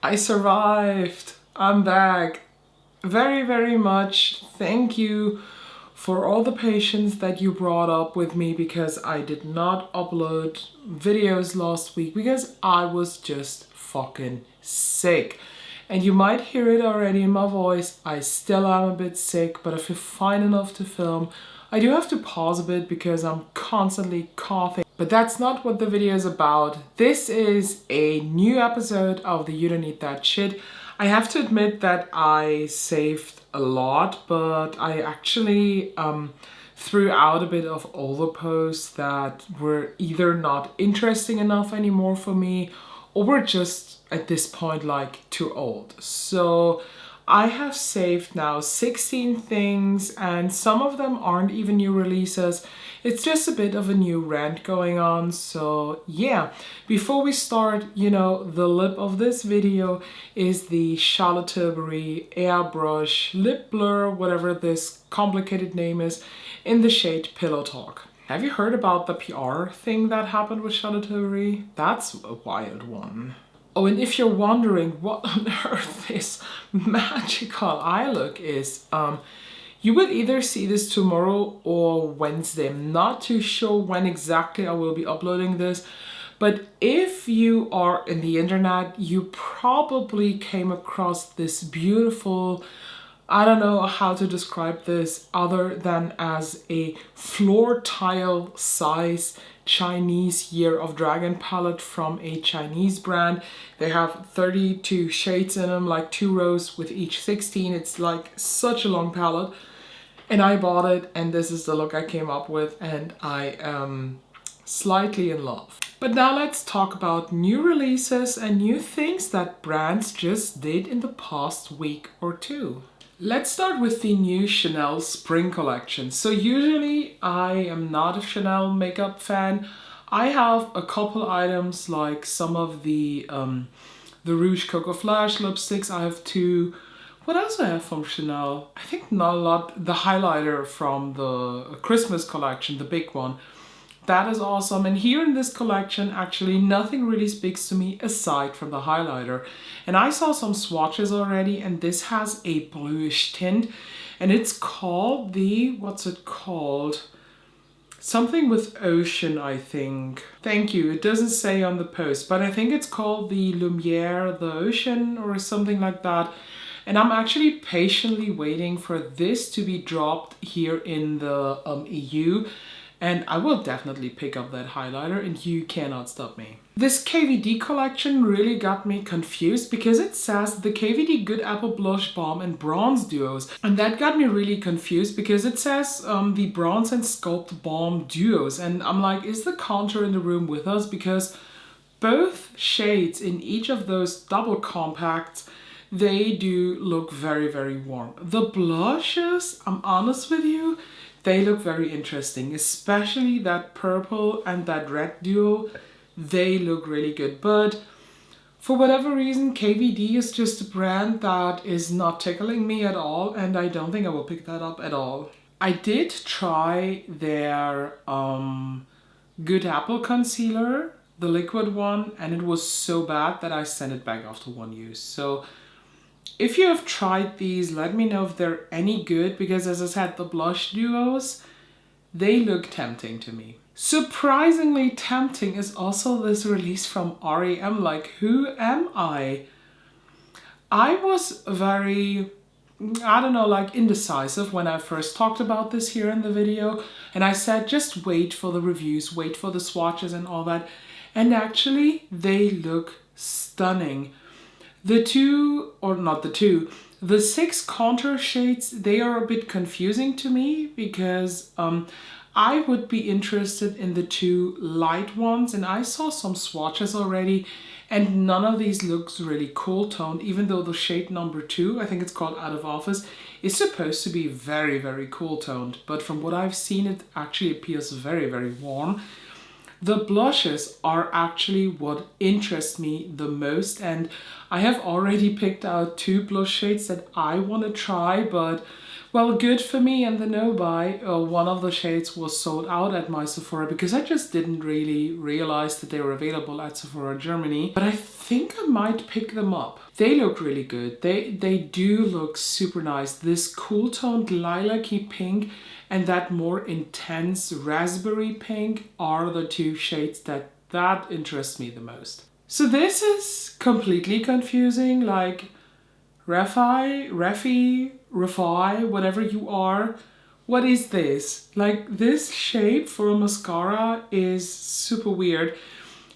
I survived. I'm back. Very, very much thank you for all the patience that you brought up with me because I did not upload videos last week because I was just fucking sick. And you might hear it already in my voice. I still am a bit sick, but I feel fine enough to film. I do have to pause a bit because I'm constantly coughing. But that's not what the video is about. This is a new episode of the You Don't Need That Shit. I have to admit that I saved a lot, but I actually threw out a bit of older posts that were either not interesting enough anymore for me or were just at this point like too old. So I have saved now 16 things and some of them aren't even new releases. It's just a bit of a new rant going on. So yeah, before we start, the lip of this video is the Charlotte Tilbury Airbrush Lip Blur, whatever this complicated name is, in the shade Pillow Talk. Have you heard about the PR thing that happened with Charlotte Tilbury? That's a wild one. Oh, and if you're wondering what on earth this magical eye look is, you will either see this tomorrow or Wednesday. I'm not too sure when exactly I will be uploading this, but if you are in the internet, you probably came across this beautiful, I don't know how to describe this other than as a floor tile size Chinese Year of Dragon palette from a Chinese brand. They have 32 shades in them, like 2 rows with each 16. It's like such a long palette. And I bought it and this is the look I came up with and I am slightly in love. But now let's talk about new releases and new things that brands just did in the past week or two. Let's start with the new Chanel Spring Collection. So usually I am not a Chanel makeup fan. I have a couple items like some of the Rouge Coco Flash lipsticks. I have 2. What else do I have from Chanel? I think not a lot. The highlighter from the Christmas collection, the big one. That is awesome. And here in this collection, actually nothing really speaks to me aside from the highlighter. And I saw some swatches already and this has a bluish tint. And it's called the, what's it called? Something with ocean, I think. Thank you. It doesn't say on the post, but I think it's called the Lumiere, the ocean or something like that. And I'm actually patiently waiting for this to be dropped here in the EU. And I will definitely pick up that highlighter and you cannot stop me. This KVD collection really got me confused because it says the KVD Good Apple Blush Balm and Bronze Duos. And that got me really confused because it says the Bronze and Sculpt Balm Duos. And I'm like, is the contour in the room with us? Because both shades in each of those double compacts, they do look very, very warm. The blushes, I'm honest with you, they look very interesting, especially that purple and that red duo. They look really good, but for whatever reason, KVD is just a brand that is not tickling me at all, and I don't think I will pick that up at all. I did try their Good Apple concealer, the liquid one, and it was so bad that I sent it back after 1 use. So if you have tried these, let me know if they're any good because as I said, the blush duos, they look tempting to me. Surprisingly tempting is also this release from REM, like who am I? I was very, I don't know, like indecisive when I first talked about this here in the video. And I said, just wait for the reviews, wait for the swatches and all that. And actually they look stunning. The 6 contour shades, they are a bit confusing to me because I would be interested in the 2 light ones and I saw some swatches already and none of these looks really cool toned, even though the shade number 2, I think it's called Out of Office, is supposed to be very, very cool toned. But from what I've seen, it actually appears very, very warm. The blushes are actually what interests me the most, and I have already picked out 2 blush shades that I want to try, but Well, good for me and the no buy. One of the shades was sold out at my Sephora because I just didn't really realize that they were available at Sephora Germany. But I think I might pick them up. They look really good. They do look super nice. This cool toned lilac-y pink and that more intense raspberry pink are the two shades that interest me the most. So this is completely confusing, like Refi, whatever you are. What is this? Like, this shape for a mascara is super weird.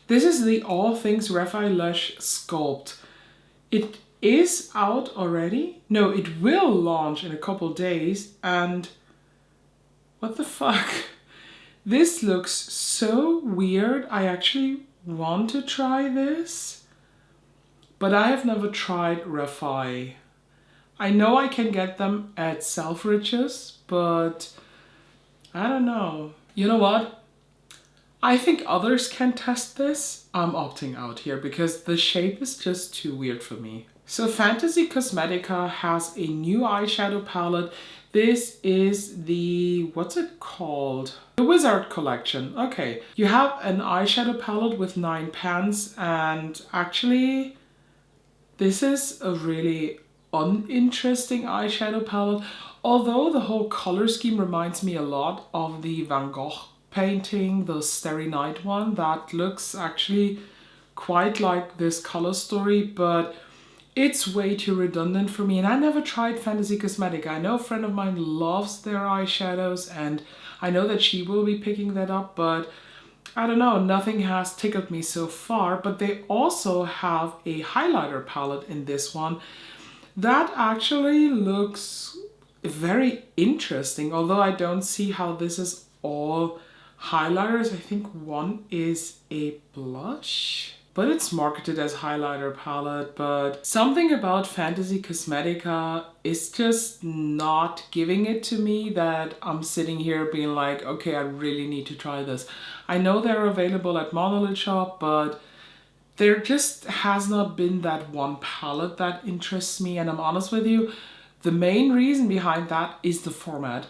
This is the All Things Refi Lush Sculpt. It is out already? No, it will launch in a couple days, and what the fuck? This looks so weird. I actually want to try this, but I have never tried Refi. I know I can get them at Selfridges, but I don't know. You know what? I think others can test this. I'm opting out here because the shape is just too weird for me. So Fantasy Cosmetica has a new eyeshadow palette. This is the, what's it called? The Wizard Collection. Okay, you have an eyeshadow palette with 9 pans, and actually this is a really uninteresting eyeshadow palette. Although the whole color scheme reminds me a lot of the Van Gogh painting, the Starry Night one. That looks actually quite like this color story, but it's way too redundant for me, and I never tried Fantasy Cosmetica. I know a friend of mine loves their eyeshadows, and I know that she will be picking that up, but I don't know, nothing has tickled me so far. But they also have a highlighter palette in this one that actually looks very interesting, although I don't see how this is all highlighters. I think one is a blush, but it's marketed as highlighter palette. But something about Fantasy Cosmetica is just not giving it to me, that I'm sitting here being like, okay, I really need to try this. I know they're available at Monolith Shop, but there just has not been that one palette that interests me. And I'm honest with you, the main reason behind that is the format.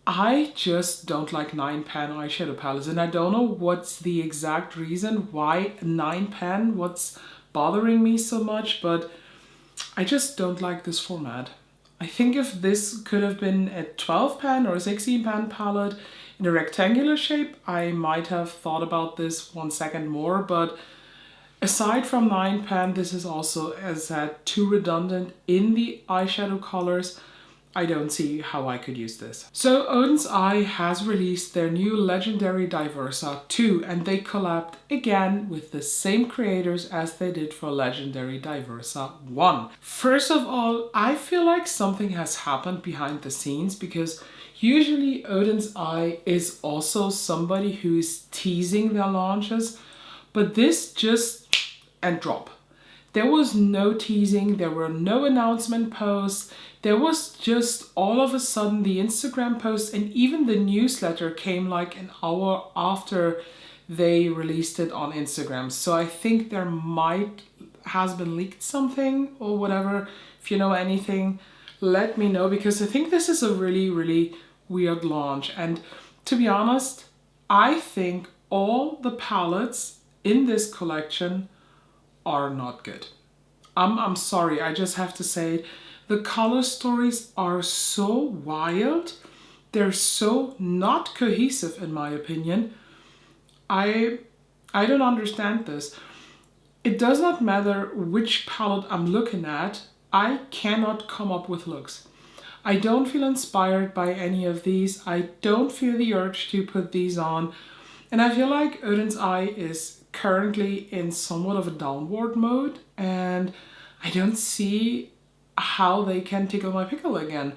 I just don't like 9-pan eyeshadow palettes, and I don't know what's the exact reason why 9-pan, what's bothering me so much, but I just don't like this format. I think if this could have been a 12-pan or a 16-pan palette in a rectangular shape, I might have thought about this 1 second more, but aside from 9-pan, this is also, as said, too redundant in the eyeshadow colors. I don't see how I could use this. So Odins Eye has released their new Legendary Diversa 2, and they collabed again with the same creators as they did for Legendary Diversa 1. First of all, I feel like something has happened behind the scenes, because usually Odins Eye is also somebody who is teasing their launches, but this just and drop. There was no teasing, there were no announcement posts, there was just all of a sudden the Instagram post and even the newsletter came like an hour after they released it on Instagram. So I think there has been leaked something or whatever. If you know anything, let me know, because I think this is a really, really weird launch. And to be honest, I think all the palettes in this collection are not good. I'm sorry, I just have to say it. The color stories are so wild. They're so not cohesive in my opinion. I don't understand this. It does not matter which palette I'm looking at, I cannot come up with looks. I don't feel inspired by any of these. I don't feel the urge to put these on. And I feel like Odins Eye is currently in somewhat of a downward mode, and I don't see how they can tickle my pickle again.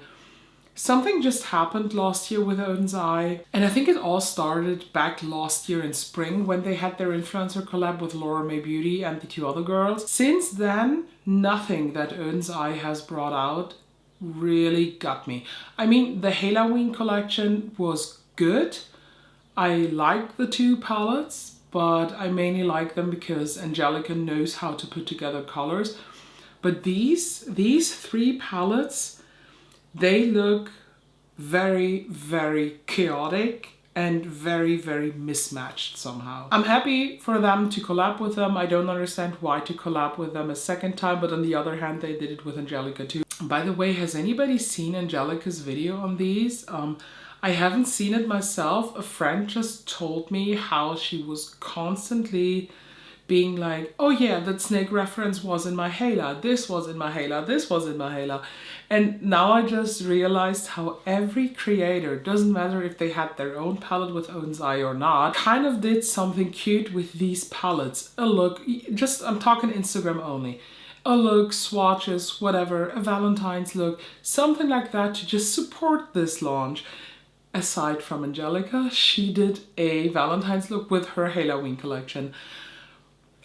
Something just happened last year with Odins Eye, and I think it all started back last year in spring when they had their influencer collab with Laura May Beauty and the 2 other girls. Since then, nothing that Odins Eye has brought out really got me. I mean, the Halloween collection was good. I like the 2 palettes, but I mainly like them because Angelica knows how to put together colors. But these 3 palettes, they look very, very chaotic and very, very mismatched somehow. I'm happy for them to collab with them. I don't understand why to collab with them a second time, but on the other hand, they did it with Angelica too. By the way, has anybody seen Angelica's video on these? I haven't seen it myself. A friend just told me how she was constantly being like, oh yeah, that snake reference was in my Hela, this was in my Hela, this was in my Hela. And now I just realized how every creator, doesn't matter if they had their own palette with Odins Eye or not, kind of did something cute with these palettes. A look, just, I'm talking Instagram only. A look, swatches, whatever, a Valentine's look, something like that to just support this launch. Aside from Angelica, she did a Valentine's look with her Halloween collection.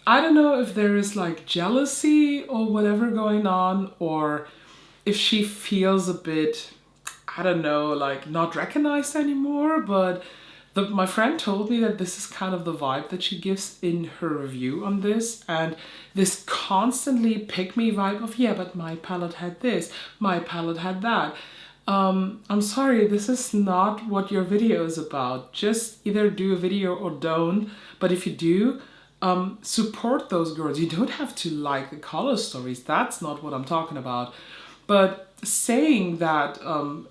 I don't know if there is like jealousy or whatever going on, or if she feels a bit, I don't know, like not recognized anymore, but my friend told me that this is kind of the vibe that she gives in her review on this, and this constantly pick me vibe of, yeah, but my palette had this, my palette had that. I'm sorry, this is not what your video is about. Just either do a video or don't, but if you do, support those girls. You don't have to like the color stories. That's not what I'm talking about. But saying that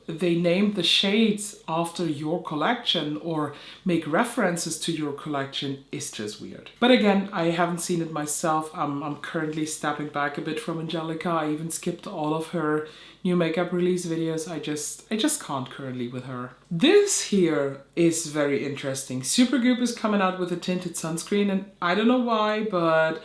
they named the shades after your collection or make references to your collection is just weird. But again, I haven't seen it myself. I'm currently stepping back a bit from Angelica. I even skipped all of her new makeup release videos. I just can't currently with her. This here is very interesting. Super Goop is coming out with a tinted sunscreen, and I don't know why, but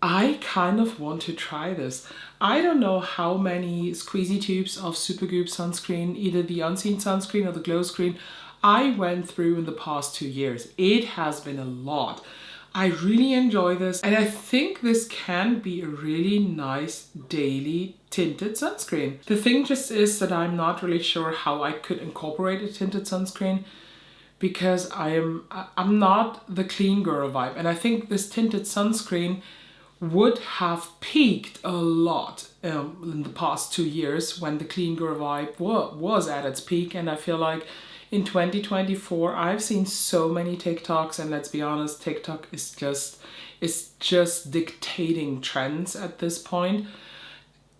I kind of want to try this. I don't know how many squeezy tubes of Super Goop sunscreen, either the unseen sunscreen or the glow screen, I went through in the past 2 years. It has been a lot. I really enjoy this, and I think this can be a really nice daily tinted sunscreen. The thing just is that I'm not really sure how I could incorporate a tinted sunscreen, because I'm not the clean girl vibe, and I think this tinted sunscreen would have peaked a lot in the past 2 years when the clean girl vibe was at its peak. And I feel like in 2024 I've seen so many TikToks, and let's be honest, TikTok is just dictating trends at this point.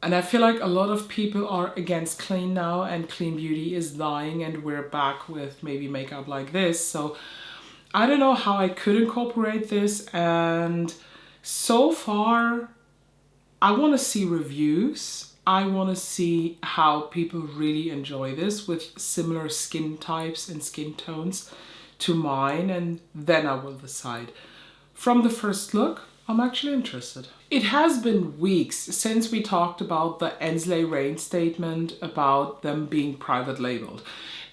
And I feel like a lot of people are against clean now, and clean beauty is dying, and we're back with maybe makeup like this. So I don't know how I could incorporate this, and so far I want to see reviews. I want to see how people really enjoy this with similar skin types and skin tones to mine, and then I will decide. From the first look, I'm actually interested. It has been weeks since we talked about the Ansley Rain statement about them being private labeled.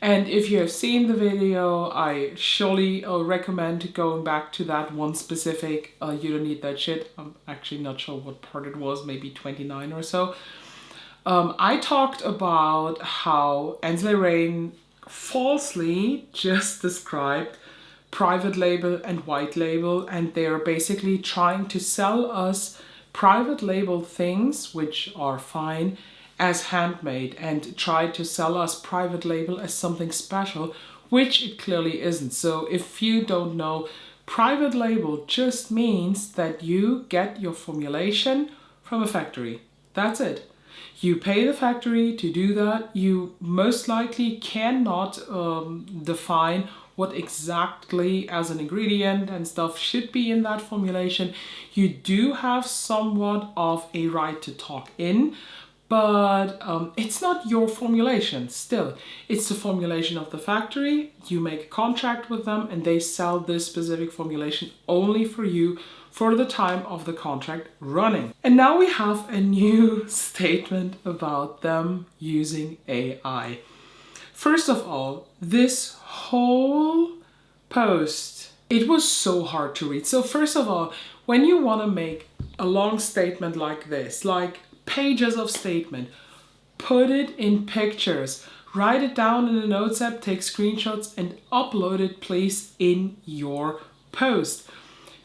And if you have seen the video, I surely recommend going back to that one specific You Don't Need That Shit. I'm actually not sure what part it was, maybe 29 or so. I talked about how Ansley Rain falsely just described private label and white label, and they're basically trying to sell us private label things, which are fine, as handmade, and try to sell us private label as something special, which it clearly isn't. So if you don't know, private label just means that you get your formulation from a factory. That's it. You pay the factory to do that. You most likely cannot define what exactly as an ingredient and stuff should be in that formulation. You do have somewhat of a right to talk in, but it's not your formulation still. It's the formulation of the factory. You make a contract with them and they sell this specific formulation only for you for the time of the contract running. And now we have a new statement about them using AI. First of all, this whole post, it was so hard to read. So first of all, when you want to make a long statement like this, like pages of statement, put it in pictures, write it down in a notes app, take screenshots and upload it please in your post.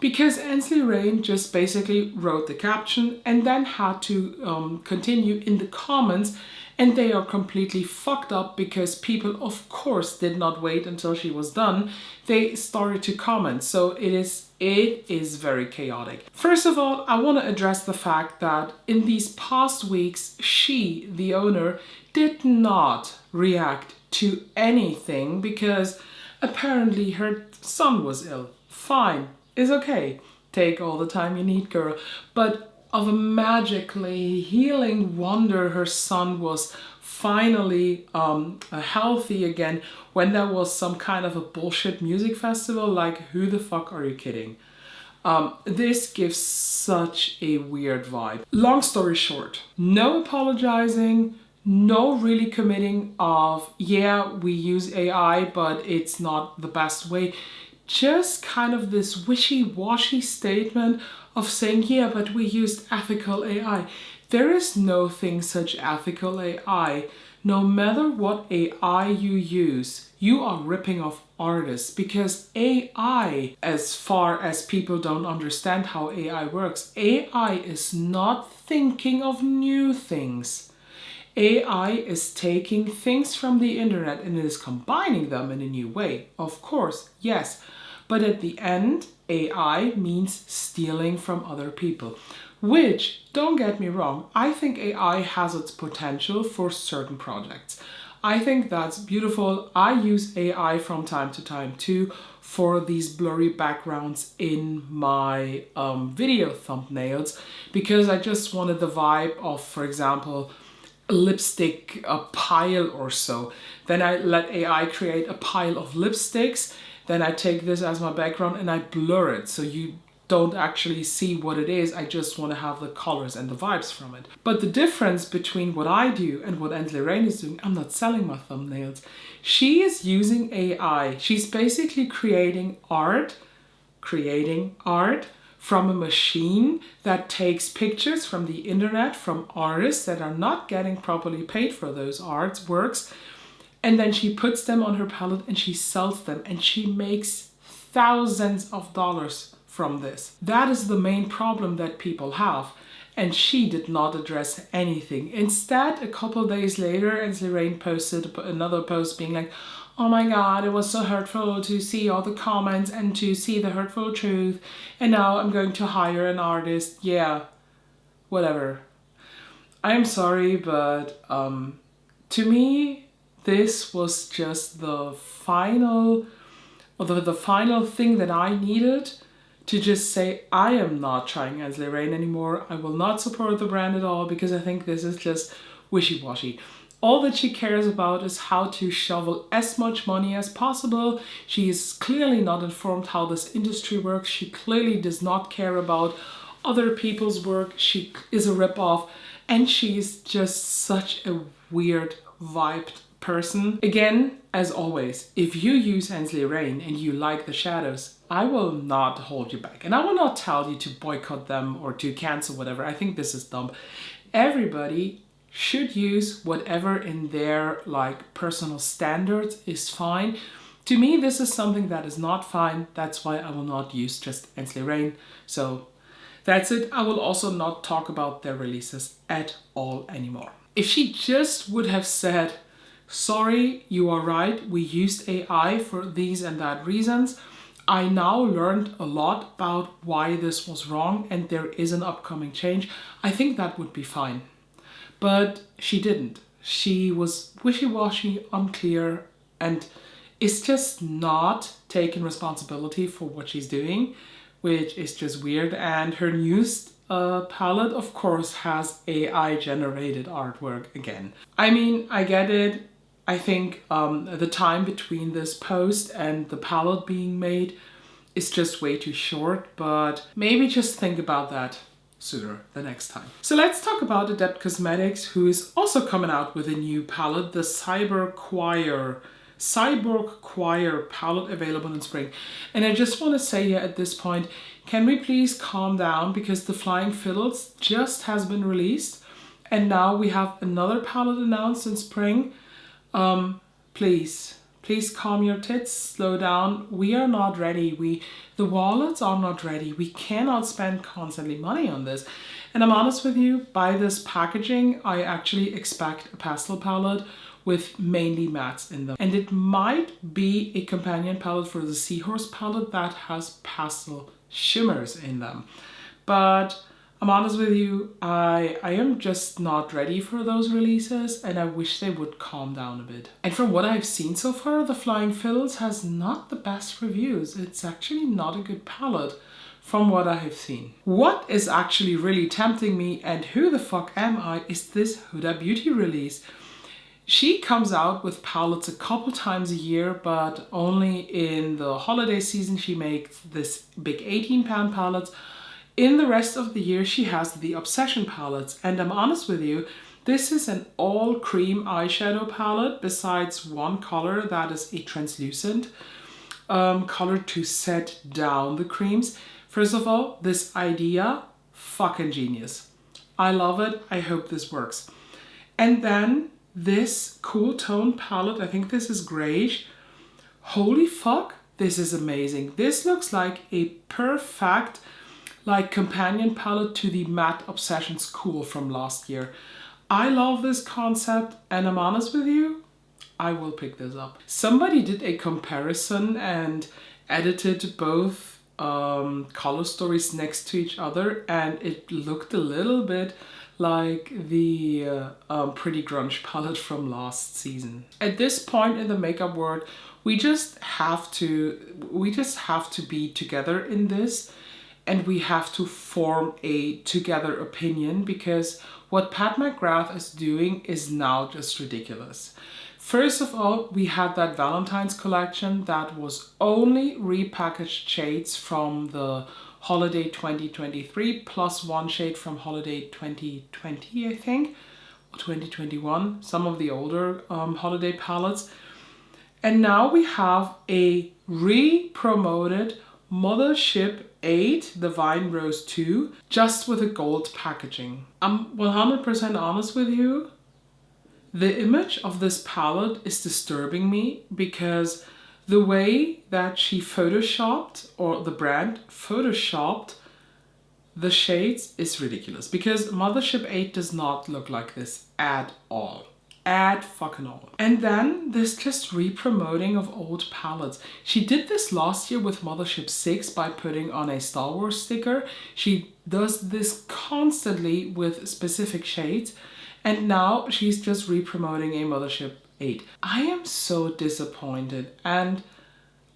because Ansley Rain just basically wrote the caption and then had to continue in the comments, and they are completely fucked up because people, of course, did not wait until she was done. They started to comment, so it is very chaotic. First of all, I want to address the fact that in these past weeks, she, the owner, did not react to anything because apparently her son was ill. Fine, is okay. Take all the time you need, girl. But of a magically healing wonder, her son was finally healthy again when there was some kind of a bullshit music festival. Like, who the fuck are you kidding? This gives such a weird vibe. Long story short, no apologizing, no really committing of, yeah, we use AI, but it's not the best way. Just kind of this wishy-washy statement of saying, yeah, but we used ethical AI. There is no thing such ethical AI. No matter what AI you use, you are ripping off artists, because AI, as far as people don't understand how AI works, AI is not thinking of new things. AI is taking things from the internet and is combining them in a new way. Of course, yes. But at the end, AI means stealing from other people. Which, don't get me wrong, I think AI has its potential for certain projects. I think that's beautiful. I use AI from time to time too for these blurry backgrounds in my video thumbnails, because I just wanted the vibe of, for example, lipstick a pile or so. Then I let AI create a pile of lipsticks. Then I take this as my background and I blur it so you don't actually see what it is. I just want to have the colors and the vibes from it. But the difference between what I do and what Ansley Rain is doing, I'm not selling my thumbnails. She is using AI. She's basically creating art from a machine that takes pictures from the internet from artists that are not getting properly paid for those artworks, and then she puts them on her palette and she sells them, and she makes thousands of dollars from this. That is the main problem that people have, and she did not address anything. Instead, a couple days later, Ansley Rain posted another post being like, oh my god, it was so hurtful to see all the comments and to see the hurtful truth, and now I'm going to hire an artist. Yeah, whatever. I'm sorry, but to me, this was just the final thing that I needed to just say, I am not trying Ansley Rain anymore. I will not support the brand at all, because I think this is just wishy-washy. All that she cares about is how to shovel as much money as possible. She is clearly not informed how this industry works. She clearly does not care about other people's work. She is a ripoff, and she's just such a weird vibed person. Again, as always, if you use Ansley Rain and you like the shadows, I will not hold you back. And I will not tell you to boycott them or to cancel whatever. I think this is dumb. Everybody should use whatever in their personal standards is fine. To me, this is something that is not fine. That's why I will not use just Ansley Rain. So that's it. I will also not talk about their releases at all anymore. If she just would have said, sorry, you are right, we used AI for these and that reasons, I now learned a lot about why this was wrong and there is an upcoming change, I think that would be fine. But she didn't. She was wishy-washy, unclear, and is just not taking responsibility for what she's doing, which is just weird. And her newest palette, of course, has AI-generated artwork again. I mean, I get it. I think the time between this post and the palette being made is just way too short, but maybe just think about that sooner the next time. So let's talk about Adep Cosmetics, who is also coming out with a new palette, the Cyborg Choir palette, available in spring. And I just want to say here at this point, can we please calm down, because the Flying Fiddles just has been released and now we have another palette announced in spring. Please Please calm your tits, slow down. We are not ready. The wallets are not ready. We cannot spend constantly money on this. And I'm honest with you, by this packaging, I actually expect a pastel palette with mainly mattes in them. And it might be a companion palette for the Seahorse palette that has pastel shimmers in them. But I'm honest with you, I am just not ready for those releases, and I wish they would calm down a bit. And from what I've seen so far, the Flying Fills has not the best reviews. It's actually not a good palette from what I have seen. What is actually really tempting me, and who the fuck am I, is this Huda Beauty release. She comes out with palettes a couple times a year, but only in the holiday season she makes this big 18-pound palettes. In the rest of the year, she has the Obsession palettes, and I'm honest with you, this is an all cream eyeshadow palette besides one color that is a translucent color to set down the creams. First of all, this idea, fucking genius. I love it. I hope this works. And then this cool tone palette, I think this is grayish. Holy fuck, this is amazing. This looks like a perfect companion palette to the Matte Obsessions Cool from last year. I love this concept, and I'm honest with you, I will pick this up. Somebody did a comparison and edited both color stories next to each other, and it looked a little bit like the Pretty Grunge palette from last season. At this point in the makeup world, we just have to be together in this. And we have to form a together opinion, because what Pat McGrath is doing is now just ridiculous. First of all, we had that Valentine's collection that was only repackaged shades from the Holiday 2023 plus one shade from Holiday 2020, I think, or 2021, some of the older holiday palettes. And now we have a re-promoted Mothership 8, the Vine Rose 2, just with a gold packaging. I'm 100% honest with you. The image of this palette is disturbing me, because the way that she photoshopped, or the brand photoshopped, the shades is ridiculous, because Mothership 8 does not look like this at all. At fucking all. And then this just re-promoting of old palettes. She did this last year with Mothership 6 by putting on a Star Wars sticker. She does this constantly with specific shades, and now she's just re-promoting a Mothership 8. I am so disappointed, and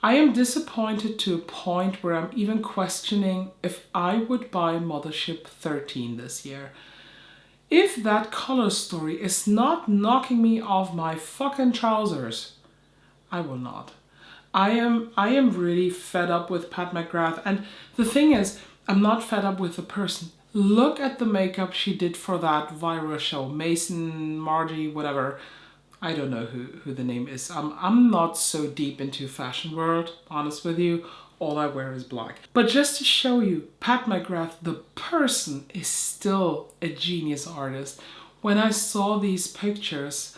I am disappointed to a point where I'm even questioning if I would buy Mothership 13 this year. If that color story is not knocking me off my fucking trousers, I will not. I am really fed up with Pat McGrath, and the thing is, I'm not fed up with the person. Look at the makeup she did for that viral show, Mason, Margie, whatever. I don't know who the name is. I'm not so deep into fashion world, honest with you. All I wear is black. But just to show you, Pat McGrath, the person, is still a genius artist. When I saw these pictures,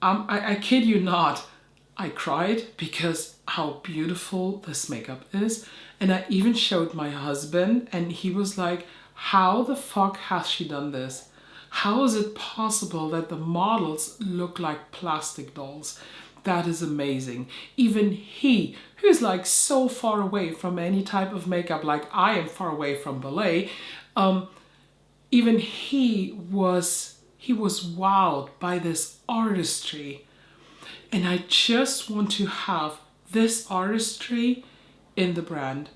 I kid you not, I cried, because how beautiful this makeup is. And I even showed my husband, and he was like, how the fuck has she done this? How is it possible that the models look like plastic dolls? That is amazing. Even he, who's like so far away from any type of makeup, like I am far away from ballet, even he was wowed by this artistry. And I just want to have this artistry in the brand.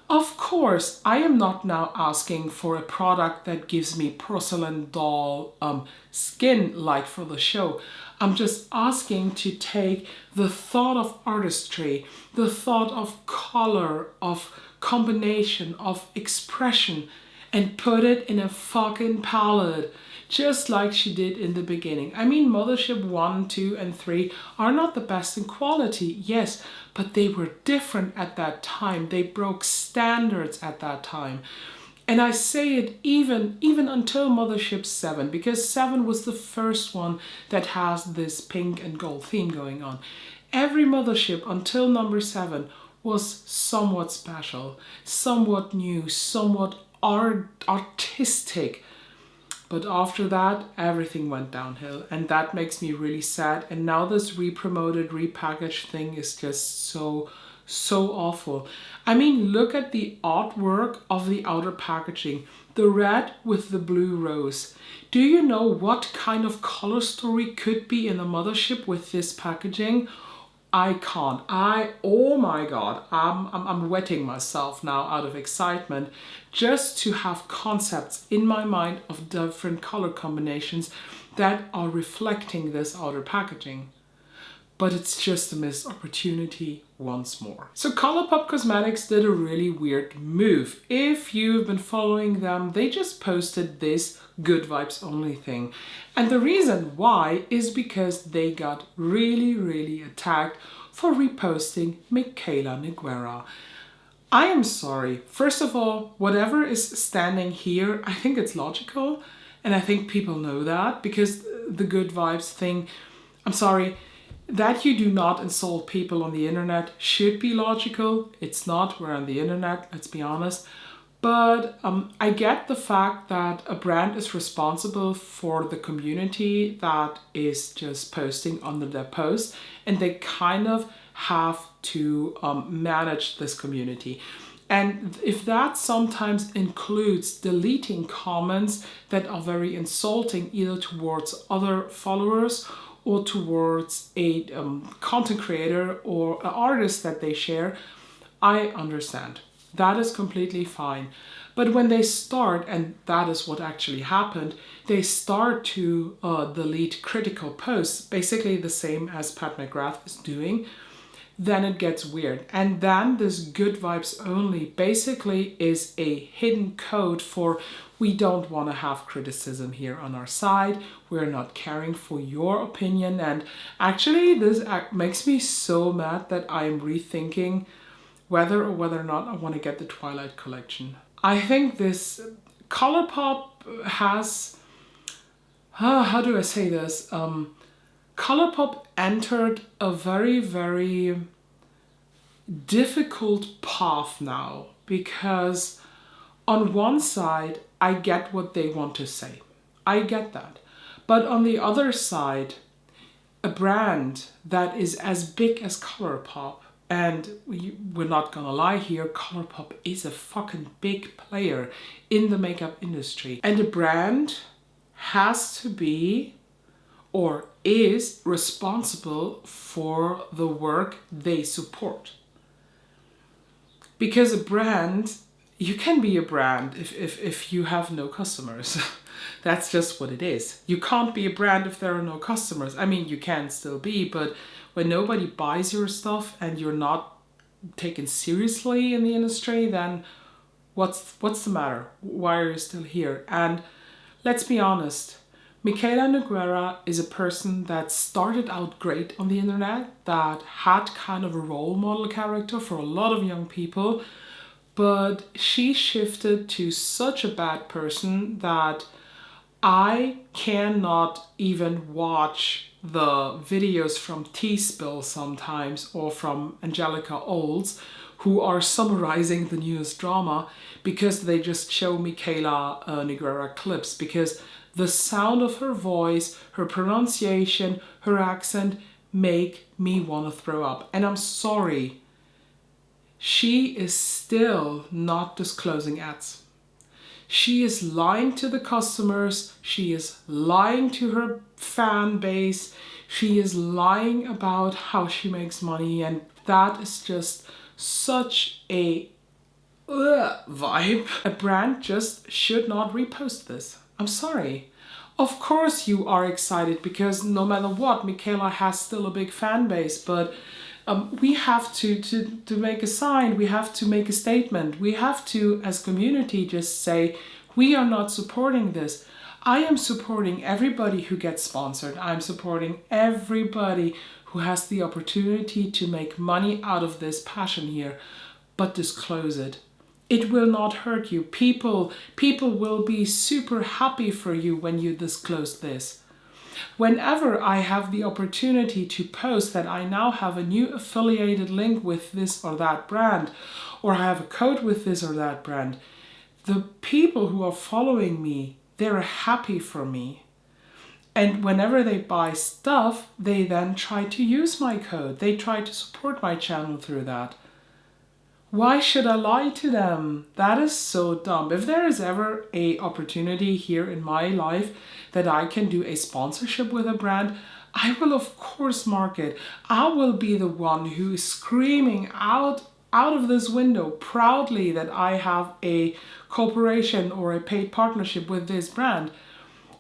Of course, I am not now asking for a product that gives me porcelain doll skin like for the show. I'm just asking to take the thought of artistry, the thought of color, of combination, of expression, and put it in a fucking palette, just like she did in the beginning. I mean, Mothership 1, 2, and 3 are not the best in quality, yes, but they were different at that time. They broke standards at that time. And I say it even until Mothership 7, because 7 was the first one that has this pink and gold theme going on. Every mothership until number 7 was somewhat special, somewhat new, somewhat artistic. But after that, everything went downhill, and that makes me really sad. And now this re-promoted, repackaged thing is just so awful. I mean, look at the artwork of the outer packaging. The red with the blue rose. Do you know what kind of color story could be in a mothership with this packaging? I can't. Oh my God, I'm wetting myself now out of excitement just to have concepts in my mind of different color combinations that are reflecting this outer packaging. But it's just a missed opportunity once more. So ColourPop Cosmetics did a really weird move. If you've been following them, they just posted this good vibes only thing. And the reason why is because they got really attacked for reposting Michaela Nogueira. I am sorry. First of all, whatever is standing here, I think it's logical. And I think people know that because the good vibes thing, I'm sorry, that you do not insult people on the internet should be logical. It's not. We're on the internet, let's be honest. But I get the fact that a brand is responsible for the community that is just posting under their posts, and they kind of have to manage this community. And if that sometimes includes deleting comments that are very insulting either towards other followers or towards a content creator or an artist that they share, I understand. That is completely fine. But when they start, and that is what actually happened, they start to delete critical posts, basically the same as Pat McGrath is doing, then it gets weird. And then this good vibes only basically is a hidden code for we don't want to have criticism here on our side. We're not caring for your opinion. And actually this makes me so mad that I'm rethinking whether or not I want to get the Twilight collection. I think this ColourPop has, how do I say this? ColourPop entered a very difficult path now, because on one side I get what they want to say. I get that. But on the other side, a brand that is as big as ColourPop, and we're not gonna lie here, ColourPop is a fucking big player in the makeup industry. And a brand has to be or is responsible for the work they support. Because a brand, you can be a brand if you have no customers. That's just what it is. You can't be a brand if there are no customers. I mean, you can still be, but when nobody buys your stuff and you're not taken seriously in the industry, then what's the matter? Why are you still here? And let's be honest, Michaela Nogueira is a person that started out great on the internet, that had kind of a role model character for a lot of young people, but she shifted to such a bad person that I cannot even watch the videos from T-Spill sometimes or from Angelica Olds, who are summarizing the newest drama, because they just show Michaela Nogueira clips, because the sound of her voice, her pronunciation, her accent make me want to throw up. And I'm sorry, she is still not disclosing ads. She is lying to the customers, she is lying to her fan base, she is lying about how she makes money, and that is just such a vibe. A brand just should not repost this. I'm sorry. Of course you are excited because no matter what, Michaela has still a big fan base, but we have to make a sign, we have to make a statement, we have to, as community, just say, we are not supporting this. I am supporting everybody who gets sponsored. I'm supporting everybody who has the opportunity to make money out of this passion here, but disclose it. It will not hurt you. People will be super happy for you when you disclose this. Whenever I have the opportunity to post that I now have a new affiliated link with this or that brand, or I have a code with this or that brand, the people who are following me, they're happy for me. And whenever they buy stuff, they then try to use my code. They try to support my channel through that. Why should I lie to them? That is so dumb. If there is ever a opportunity here in my life that I can do a sponsorship with a brand, I will of course mark it. I will be the one who is screaming out of this window proudly that I have a cooperation or a paid partnership with this brand,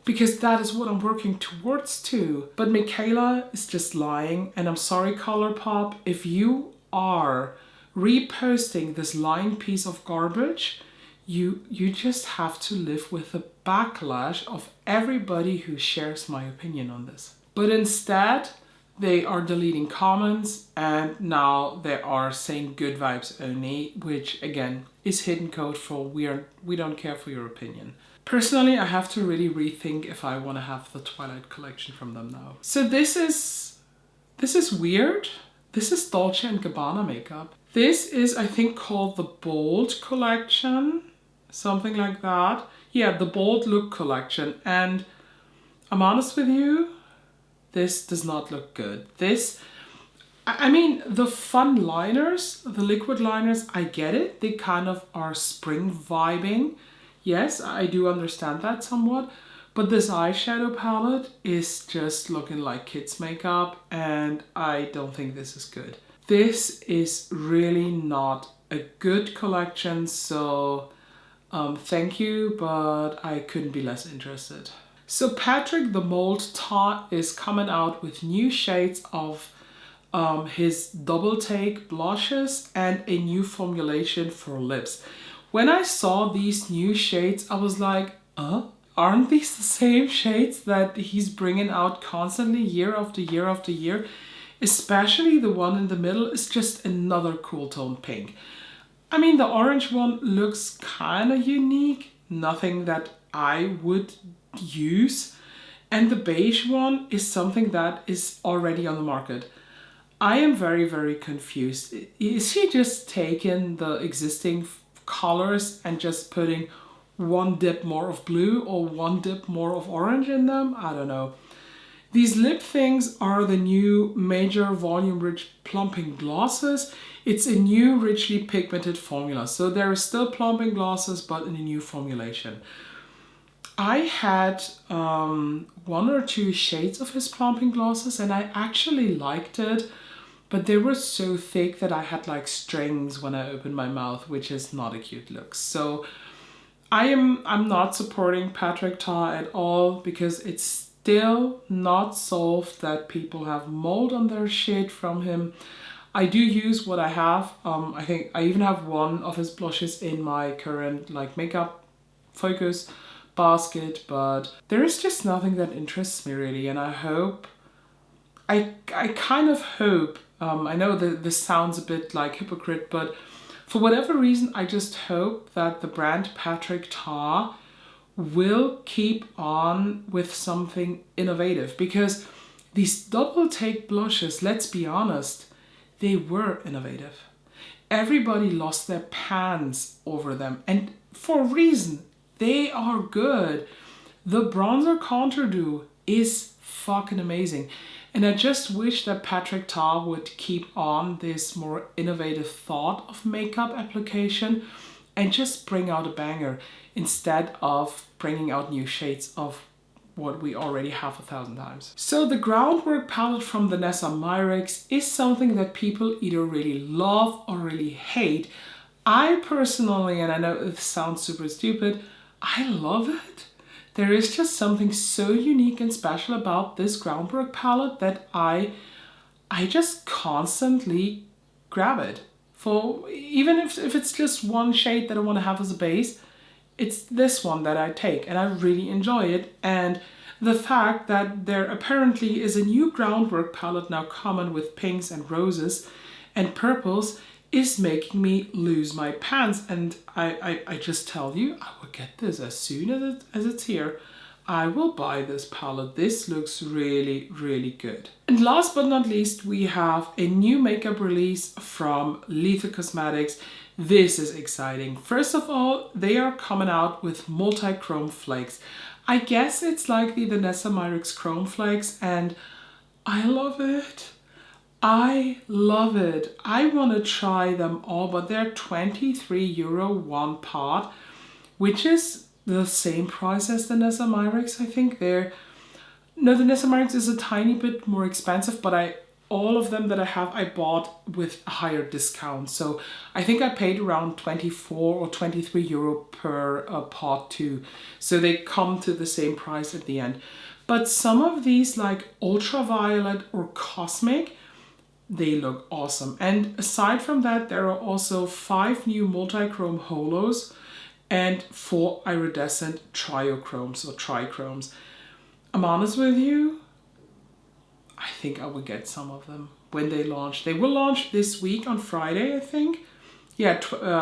because that is what I'm working towards too. But Michaela is just lying, and I'm sorry, ColourPop, if you are reposting this lying piece of garbage, you just have to live with the backlash of everybody who shares my opinion on this. But instead, they are deleting comments, and now they are saying good vibes only, which again is hidden code for we don't care for your opinion. Personally, I have to really rethink if I want to have the Twilight collection from them now. So this is weird. This is Dolce & Gabbana makeup. This is, I think, called the Bold collection, something like that. Yeah, the Bold Look collection. And I'm honest with you, this does not look good. I mean, the fun liners, the liquid liners, I get it. They kind of are spring vibing. Yes, I do understand that somewhat. But this eyeshadow palette is just looking like kids' makeup, and I don't think this is good. This is really not a good collection, so thank you, but I couldn't be less interested. So Patrick the Mold Ta is coming out with new shades of his double take blushes and a new formulation for lips. When I saw these new shades, I was like, aren't these the same shades that he's bringing out constantly year after year after year? Especially the one in the middle is just another cool tone pink. I mean, the orange one looks kind of unique, nothing that I would use. And the beige one is something that is already on the market. I am very, very confused. Is he just taking the existing colors and just putting one dip more of blue or one dip more of orange in them? I don't know. These lip things are the new major volume rich plumping glosses. It's a new richly pigmented formula. So there is still plumping glosses, but in a new formulation. I had 1 or 2 shades of his plumping glosses, and I actually liked it, but they were so thick that I had like strings when I opened my mouth, which is not a cute look. So I'm not supporting Patrick Ta at all, because it's still not solved that people have mold on their shit from him. I do use what I have. I think I even have one of his blushes in my current like makeup focus basket, but there is just nothing that interests me really, and I hope, I kind of hope, I know that this sounds a bit like hypocrite, but for whatever reason, I just hope that the brand Patrick Ta will keep on with something innovative, because these double take blushes, let's be honest, they were innovative. Everybody lost their pants over them, and for a reason. They are good. The bronzer contour duo is fucking amazing. And I just wish that Patrick Ta would keep on this more innovative thought of makeup application and just bring out a banger instead of bringing out new shades of what we already have 1,000 times. So the Groundwork palette from the Nessa Myrix is something that people either really love or really hate. I personally, and I know it sounds super stupid, I love it. There is just something so unique and special about this Groundwork palette that I just constantly grab it. For even if it's just one shade that I want to have as a base, it's this one that I take and I really enjoy it. And the fact that there apparently is a new Groundwork palette now common with pinks and roses and purples is making me lose my pants, and I just tell you, I will get this as soon as it's here. I will buy this palette. This looks really, really good. And last but not least, we have a new makeup release from Lethal Cosmetics. This is exciting. First of all, they are coming out with multichrome flakes. I guess it's like the Nessa Myrix chrome flakes, and I love it. I love it. I want to try them all, but they're €23 one pot, which is the same price as the Nessa Myrix. I think no, the Nessa Myrix is a tiny bit more expensive, but all of them that I have, I bought with a higher discount. So I think I paid around €24 or €23 per pot too. So they come to the same price at the end. But some of these, like Ultraviolet or Cosmic, they look awesome. And aside from that, there are also 5 new multichrome holos and 4 iridescent triochromes or trichromes. I'm honest with you, I think I will get some of them when they launch. They will launch this week on Friday, I think. Yeah,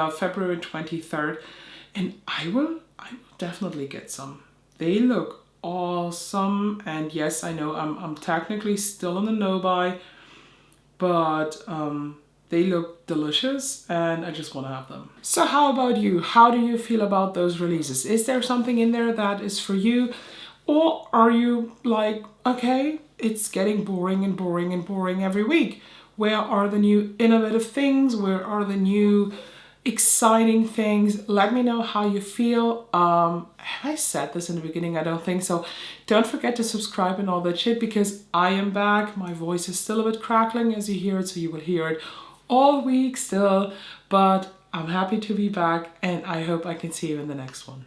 February 23rd. And I will definitely get some. They look awesome. And yes, I know I'm technically still in the no-buy, but they look delicious and I just want to have them. So how about you? How do you feel about those releases? Is there something in there that is for you? Or are you like, okay, it's getting boring and boring and boring every week. Where are the new innovative things? Where are the new exciting things? Let me know how you feel. Have I said this in the beginning? I don't think so. Don't forget to subscribe and all that shit, because I am back. My voice is still a bit crackling as you hear it, so you will hear it all week still. But I'm happy to be back, and I hope I can see you in the next one.